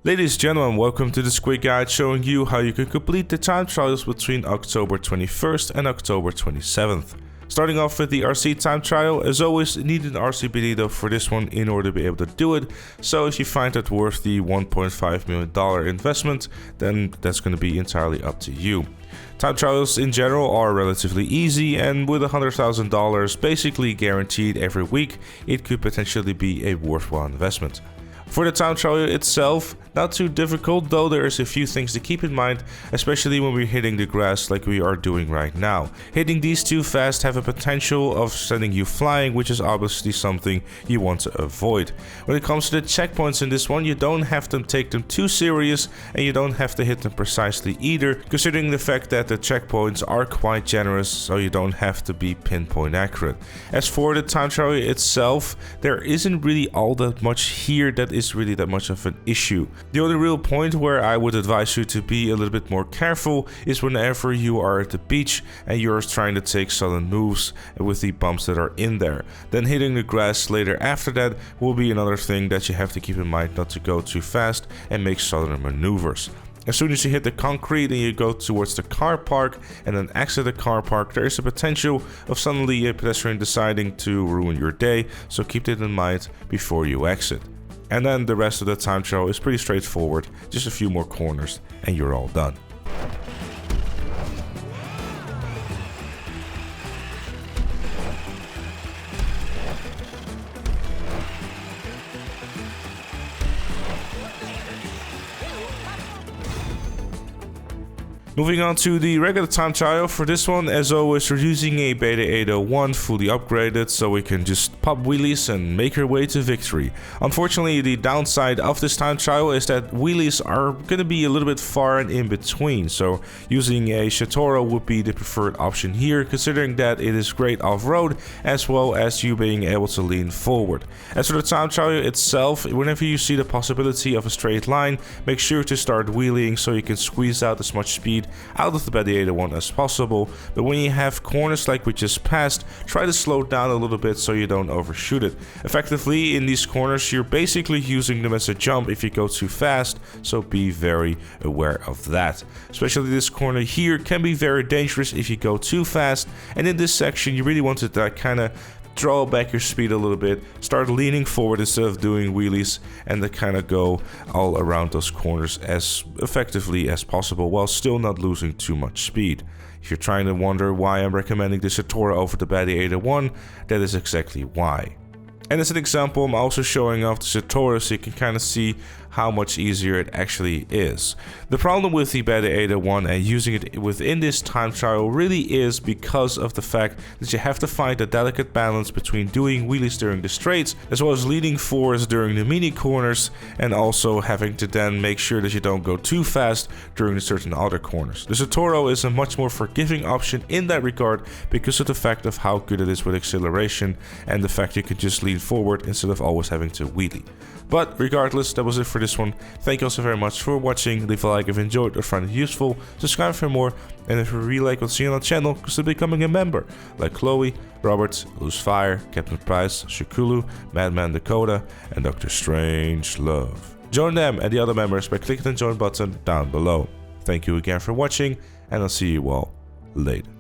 Ladies and gentlemen, welcome to this quick guide showing you how you can complete the time trials between October 21st and October 27th. Starting off with the RC time trial, as always, you need an RC though for this one in order to be able to do it. So if you find that worth the $1.5 million investment, then that's going to be entirely up to you. Time trials in general are relatively easy, and with $100,000 basically guaranteed every week, it could potentially be a worthwhile investment. For the time trial itself, not too difficult, though there is a few things to keep in mind, especially when we're hitting the grass like we are doing right now. Hitting these too fast have a potential of sending you flying, which is obviously something you want to avoid. When it comes to the checkpoints in this one, you don't have to take them too serious, and you don't have to hit them precisely either, considering the fact that the checkpoints are quite generous, so you don't have to be pinpoint accurate. As for the time trial itself, there isn't really all that much here that is really that much of an issue. The only real point where I would advise you to be a little bit more careful is whenever you are at the beach and you're trying to take sudden moves with the bumps that are in there. Then hitting the grass later after that will be another thing that you have to keep in mind, not to go too fast and make sudden maneuvers. As soon as you hit the concrete and you go towards the car park and then exit the car park, there is a potential of suddenly a pedestrian deciding to ruin your day, so keep that in mind before you exit. And then the rest of the time trial is pretty straightforward, just a few more corners and you're all done. Moving on to the regular time trial. For this one, as always, we're using a Beta 801 fully upgraded, so we can just pop wheelies and make our way to victory. Unfortunately, the downside of this time trial is that wheelies are going to be a little bit far and in between, so using a Shatoro would be the preferred option here, considering that it is great off-road as well as you being able to lean forward. As for the time trial itself, whenever you see the possibility of a straight line, make sure to start wheeling so you can squeeze out as much speed out of the Beta 801 as possible, but when you have corners like we just passed, try to slow down a little bit so you don't overshoot it. Effectively, in these corners, you're basically using them as a jump if you go too fast, so be very aware of that. Especially this corner here can be very dangerous if you go too fast, and in this section you really want to kind of draw back your speed a little bit, start leaning forward instead of doing wheelies, and to kind of go all around those corners as effectively as possible while still not losing too much speed. If you're trying to wonder why I'm recommending the Shatoro over the Beta 801, that is exactly why. And as an example, I'm also showing off the Shatoro so you can kind of see how much easier it actually is. The problem with the Beta 801 and using it within this time trial really is because of the fact that you have to find a delicate balance between doing wheelies during the straights as well as leaning forwards during the mini corners, and also having to then make sure that you don't go too fast during the certain other corners. The Shatoro is a much more forgiving option in that regard because of the fact of how good it is with acceleration and the fact you can just lean forward instead of always having to wheelie. But regardless, that was it for this one. Thank you also very much for watching. Leave a like if you enjoyed or found it useful. Subscribe for more. And if you really like what's here on the channel, consider becoming a member. Like Chloe, Robert, Loose Fire, Captain Price, Shakulu, Madman Dakota, and Dr. Strangelove. Join them and the other members by clicking the join button down below. Thank you again for watching, and I'll see you all later.